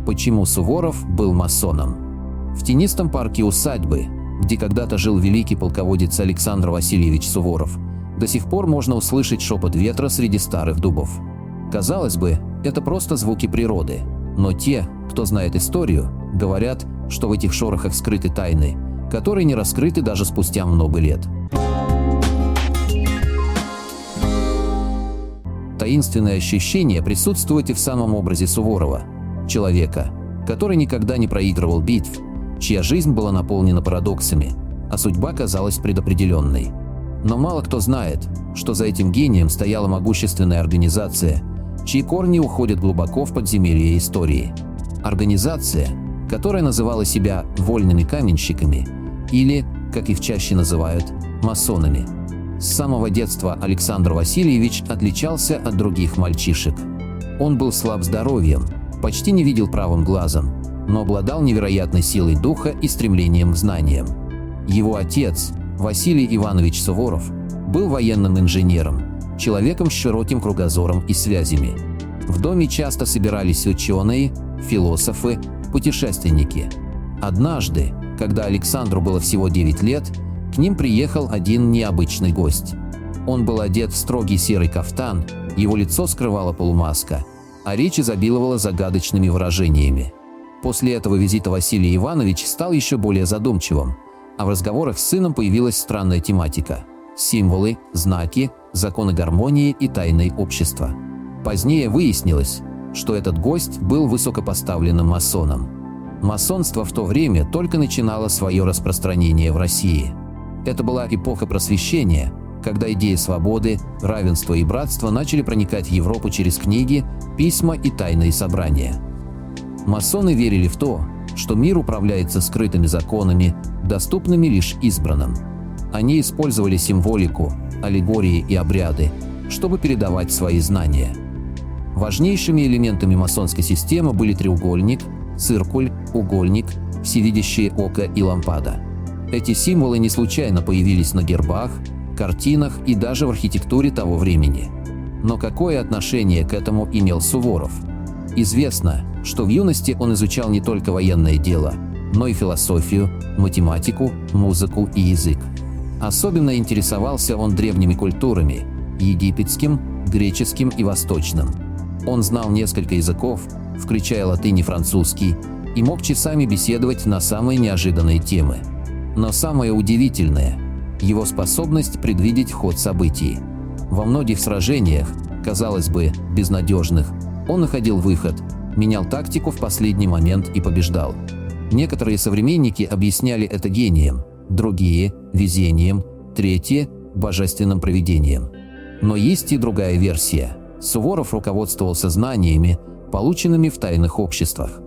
Почему Суворов был масоном? В тенистом парке усадьбы, где когда-то жил великий полководец Александр Васильевич Суворов, до сих пор можно услышать шепот ветра среди старых дубов. Казалось бы, это просто звуки природы, но те, кто знает историю, говорят, что в этих шорохах скрыты тайны, которые не раскрыты даже спустя много лет. Таинственное ощущение присутствует и в самом образе Суворова, человека, который никогда не проигрывал битв, чья жизнь была наполнена парадоксами, а судьба казалась предопределенной. Но мало кто знает, что за этим гением стояла могущественная организация, чьи корни уходят глубоко в подземелье истории. Организация, которая называла себя «вольными каменщиками» или, как их чаще называют, масонами. С самого детства Александр Васильевич отличался от других мальчишек. Он был слаб здоровьем, почти не видел правым глазом, но обладал невероятной силой духа и стремлением к знаниям. Его отец, Василий Иванович Суворов, был военным инженером, человеком с широким кругозором и связями. В доме часто собирались ученые, философы, путешественники. Однажды, когда Александру было всего 9 лет, к ним приехал один необычный гость. Он был одет в строгий серый кафтан, его лицо скрывала полумаска, а речь изобиловала загадочными выражениями. После этого визита Василий Иванович стал еще более задумчивым, а в разговорах с сыном появилась странная тематика – символы, знаки, законы гармонии и тайны общества. Позднее выяснилось, что этот гость был высокопоставленным масоном. Масонство в то время только начинало свое распространение в России. Это была эпоха просвещения, когда идеи свободы, равенства и братства начали проникать в Европу через книги, письма и тайные собрания. Масоны верили в то, что мир управляется скрытыми законами, доступными лишь избранным. Они использовали символику, аллегории и обряды, чтобы передавать свои знания. Важнейшими элементами масонской системы были треугольник, циркуль, угольник, всевидящее око и лампада. Эти символы не случайно появились на гербах, картинах и даже в архитектуре того времени. Но какое отношение к этому имел Суворов? Известно, что в юности он изучал не только военное дело, но и философию, математику, музыку и язык. Особенно интересовался он древними культурами – египетским, греческим и восточным. Он знал несколько языков, включая латынь и французский, и мог часами беседовать на самые неожиданные темы. Но самое удивительное – его способность предвидеть ход событий. Во многих сражениях, казалось бы, безнадежных, он находил выход, менял тактику в последний момент и побеждал. Некоторые современники объясняли это гением, другие – везением, третьи – божественным провидением. Но есть и другая версия. Суворов руководствовался знаниями, полученными в тайных обществах.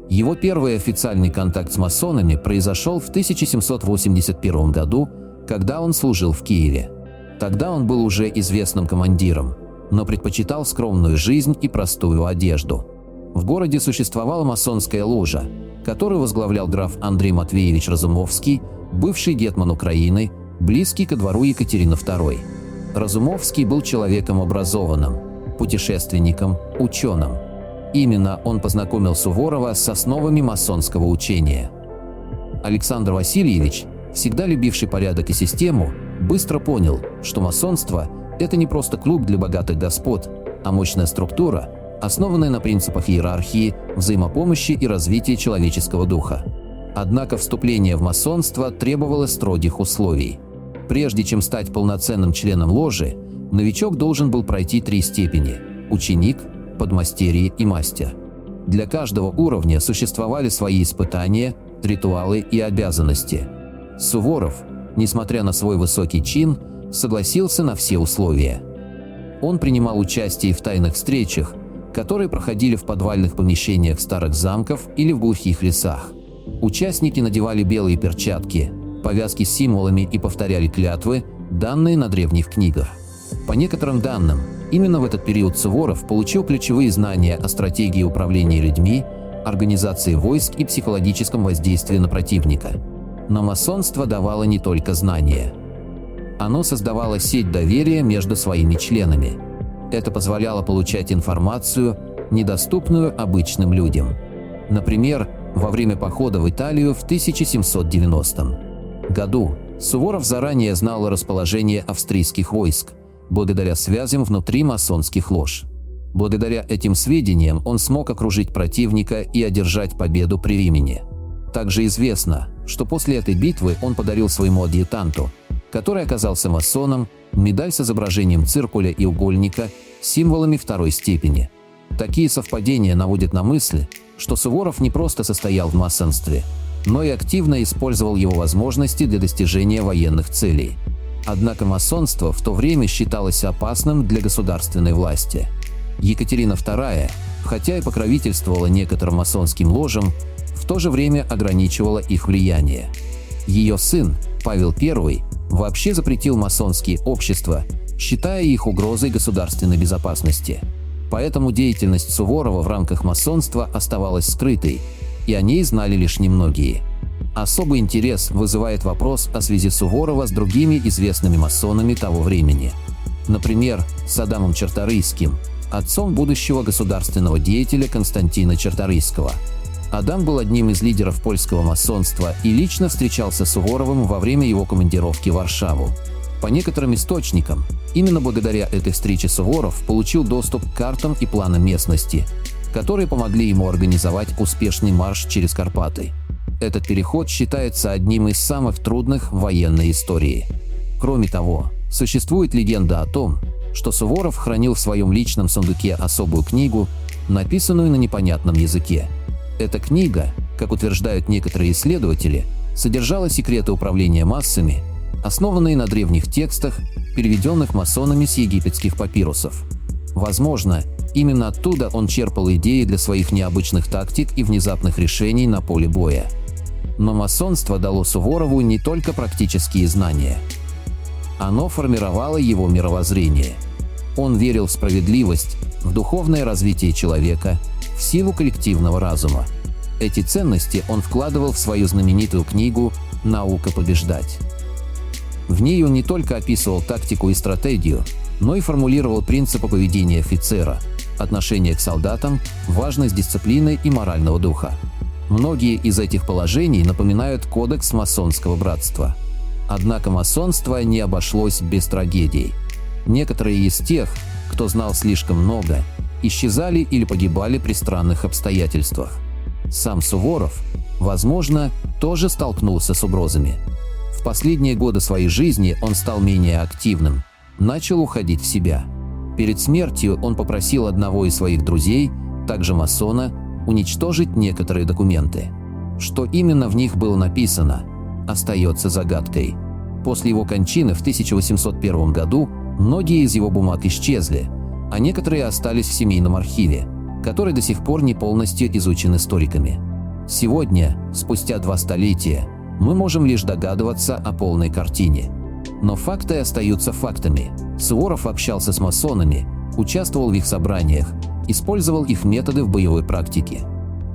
Его первый официальный контакт с масонами произошел в 1781 году, когда он служил в Киеве. Тогда он был уже известным командиром, но предпочитал скромную жизнь и простую одежду. В городе существовала масонская ложа, которую возглавлял граф Андрей Матвеевич Разумовский, бывший гетман Украины, близкий ко двору Екатерины II. Разумовский был человеком образованным, путешественником, ученым. Именно он познакомил Суворова с основами масонского учения. Александр Васильевич, всегда любивший порядок и систему, быстро понял, что масонство – это не просто клуб для богатых господ, а мощная структура, основанная на принципах иерархии, взаимопомощи и развития человеческого духа. Однако вступление в масонство требовало строгих условий. Прежде чем стать полноценным членом ложи, новичок должен был пройти 3 степени – ученик, подмастерье и мастер. Для каждого уровня существовали свои испытания, ритуалы и обязанности. Суворов, несмотря на свой высокий чин, согласился на все условия. Он принимал участие в тайных встречах, которые проходили в подвальных помещениях старых замков или в глухих лесах. Участники надевали белые перчатки, повязки с символами и повторяли клятвы, данные на древних книгах. По некоторым данным, именно в этот период Суворов получил ключевые знания о стратегии управления людьми, организации войск и психологическом воздействии на противника. Но масонство давало не только знания. Оно создавало сеть доверия между своими членами. Это позволяло получать информацию, недоступную обычным людям. Например, во время похода в Италию в 1790 году Суворов заранее знал расположение австрийских войск, благодаря связям внутри масонских лож. Благодаря этим сведениям он смог окружить противника и одержать победу при Римени. Также известно, что после этой битвы он подарил своему адъютанту, который оказался масоном, медаль с изображением циркуля и угольника, символами второй степени. Такие совпадения наводят на мысль, что Суворов не просто состоял в масонстве, но и активно использовал его возможности для достижения военных целей. Однако масонство в то время считалось опасным для государственной власти. Екатерина II, хотя и покровительствовала некоторым масонским ложам, в то же время ограничивала их влияние. Ее сын, Павел I, вообще запретил масонские общества, считая их угрозой государственной безопасности. Поэтому деятельность Суворова в рамках масонства оставалась скрытой, и о ней знали лишь немногие. Особый интерес вызывает вопрос о связи Суворова с другими известными масонами того времени. Например, с Адамом Czartoryskим, отцом будущего государственного деятеля Константина Czartoryskiego. Адам был одним из лидеров польского масонства и лично встречался с Суворовым во время его командировки в Варшаву. По некоторым источникам, именно благодаря этой встрече Суворов получил доступ к картам и планам местности, которые помогли ему организовать успешный марш через Карпаты. Этот переход считается одним из самых трудных в военной истории. Кроме того, существует легенда о том, что Суворов хранил в своем личном сундуке особую книгу, написанную на непонятном языке. Эта книга, как утверждают некоторые исследователи, содержала секреты управления массами, основанные на древних текстах, переведенных масонами с египетских папирусов. Возможно, именно оттуда он черпал идеи для своих необычных тактик и внезапных решений на поле боя. Но масонство дало Суворову не только практические знания. Оно формировало его мировоззрение. Он верил в справедливость, в духовное развитие человека, в силу коллективного разума. Эти ценности он вкладывал в свою знаменитую книгу «Наука побеждать». В ней он не только описывал тактику и стратегию, но и формулировал принципы поведения офицера, отношение к солдатам, важность дисциплины и морального духа. Многие из этих положений напоминают кодекс масонского братства. Однако масонство не обошлось без трагедий. Некоторые из тех, кто знал слишком много, исчезали или погибали при странных обстоятельствах. Сам Суворов, возможно, тоже столкнулся с угрозами. В последние годы своей жизни он стал менее активным, начал уходить в себя. Перед смертью он попросил одного из своих друзей, также масона, уничтожить некоторые документы. Что именно в них было написано, остается загадкой. После его кончины в 1801 году многие из его бумаг исчезли, а некоторые остались в семейном архиве, который до сих пор не полностью изучен историками. Сегодня, спустя 2 столетия, мы можем лишь догадываться о полной картине. Но факты остаются фактами. Суворов общался с масонами, участвовал в их собраниях, использовал их методы в боевой практике.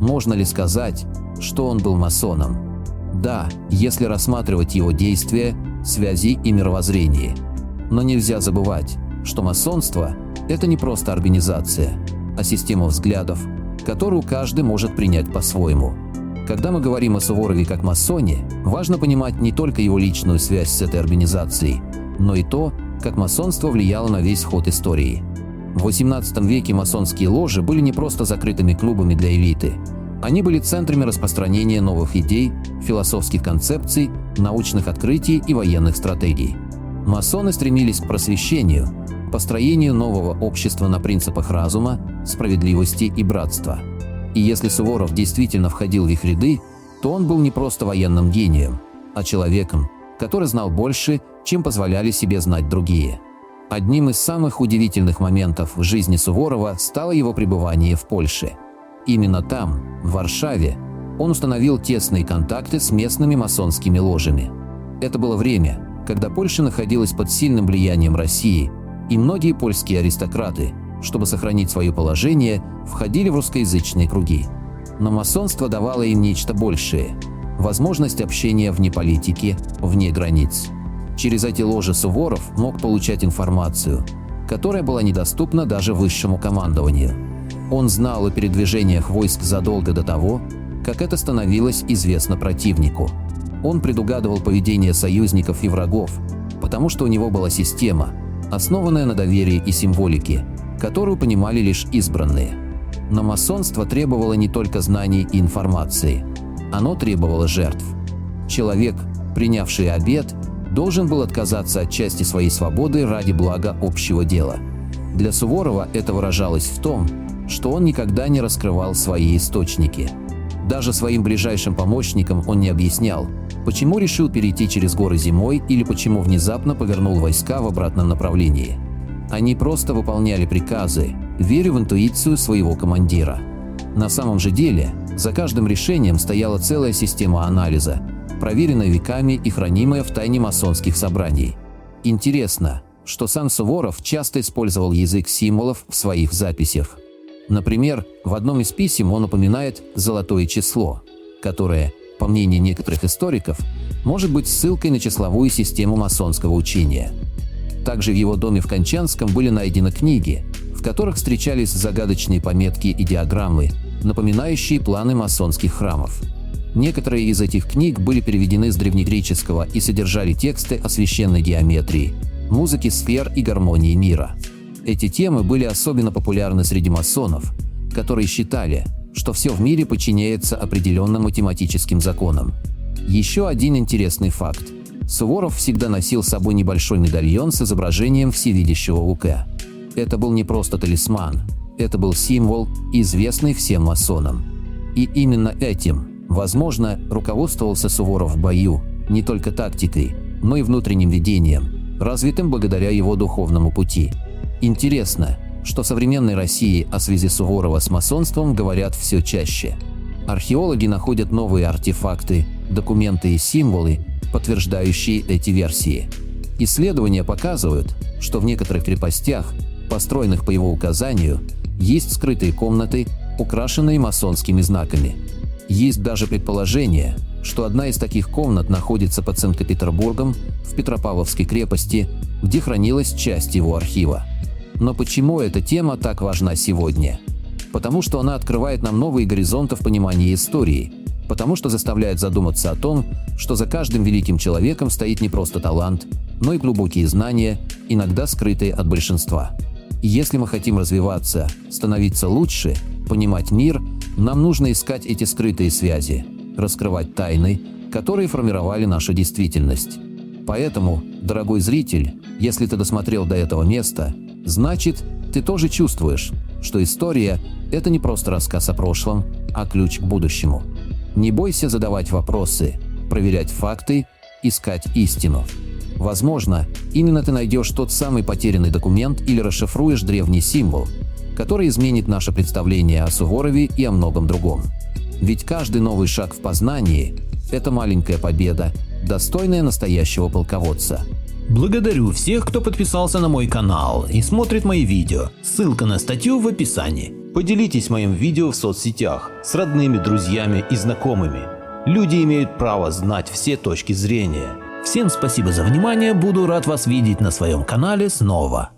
Можно ли сказать, что он был масоном? Да, если рассматривать его действия, связи и мировоззрение. Но нельзя забывать, что масонство – это не просто организация, а система взглядов, которую каждый может принять по-своему. Когда мы говорим о Суворове как масоне, важно понимать не только его личную связь с этой организацией, но и то, как масонство влияло на весь ход истории. В XVIII веке масонские ложи были не просто закрытыми клубами для элиты. Они были центрами распространения новых идей, философских концепций, научных открытий и военных стратегий. Масоны стремились к просвещению, построению нового общества на принципах разума, справедливости и братства. И если Суворов действительно входил в их ряды, то он был не просто военным гением, а человеком, который знал больше, чем позволяли себе знать другие. Одним из самых удивительных моментов в жизни Суворова стало его пребывание в Польше. Именно там, в Варшаве, он установил тесные контакты с местными масонскими ложами. Это было время, когда Польша находилась под сильным влиянием России, и многие польские аристократы, чтобы сохранить свое положение, входили в русскоязычные круги. Но масонство давало им нечто большее – возможность общения вне политики, вне границ. Через эти ложи Суворов мог получать информацию, которая была недоступна даже высшему командованию. Он знал о передвижениях войск задолго до того, как это становилось известно противнику. Он предугадывал поведение союзников и врагов, потому что у него была система, основанная на доверии и символике, которую понимали лишь избранные. Но масонство требовало не только знаний и информации. Оно требовало жертв. Человек, принявший обет, должен был отказаться от части своей свободы ради блага общего дела. Для Суворова это выражалось в том, что он никогда не раскрывал свои источники. Даже своим ближайшим помощникам он не объяснял, почему решил перейти через горы зимой или почему внезапно повернул войска в обратном направлении. Они просто выполняли приказы, веря в интуицию своего командира. На самом же деле, за каждым решением стояла целая система анализа, проверенная веками и хранимая в тайне масонских собраний. Интересно, что сам Суворов часто использовал язык символов в своих записях. Например, в одном из писем он упоминает «золотое число», которое, по мнению некоторых историков, может быть ссылкой на числовую систему масонского учения. Также в его доме в Кончанском были найдены книги, в которых встречались загадочные пометки и диаграммы, напоминающие планы масонских храмов. Некоторые из этих книг были переведены с древнегреческого и содержали тексты о священной геометрии, музыке сфер и гармонии мира. Эти темы были особенно популярны среди масонов, которые считали, что все в мире подчиняется определенным математическим законам. Еще один интересный факт. Суворов всегда носил с собой небольшой медальон с изображением всевидящего Уке. Это был не просто талисман, это был символ, известный всем масонам. И именно этим, возможно, руководствовался Суворов в бою, не только тактикой, но и внутренним видением, развитым благодаря его духовному пути. Интересно, что в современной России о связи Суворова с масонством говорят все чаще. Археологи находят новые артефакты, документы и символы, подтверждающие эти версии. Исследования показывают, что в некоторых крепостях, построенных по его указанию, есть скрытые комнаты, украшенные масонскими знаками. Есть даже предположение, что одна из таких комнат находится под Санкт-Петербургом, в Петропавловской крепости, где хранилась часть его архива. Но почему эта тема так важна сегодня? Потому что она открывает нам новые горизонты в понимании истории, потому что заставляет задуматься о том, что за каждым великим человеком стоит не просто талант, но и глубокие знания, иногда скрытые от большинства. И если мы хотим развиваться, становиться лучше, понимать мир, нам нужно искать эти скрытые связи, раскрывать тайны, которые формировали нашу действительность. Поэтому, дорогой зритель, если ты досмотрел до этого места, значит, ты тоже чувствуешь, что история – это не просто рассказ о прошлом, а ключ к будущему. Не бойся задавать вопросы, проверять факты, искать истину. Возможно, именно ты найдешь тот самый потерянный документ или расшифруешь древний символ, который изменит наше представление о Суворове и о многом другом. Ведь каждый новый шаг в познании – это маленькая победа, достойная настоящего полководца. Благодарю всех, кто подписался на мой канал и смотрит мои видео. Ссылка на статью в описании. Поделитесь моим видео в соцсетях с родными, друзьями и знакомыми. Люди имеют право знать все точки зрения. Всем спасибо за внимание, буду рад вас видеть на своем канале снова.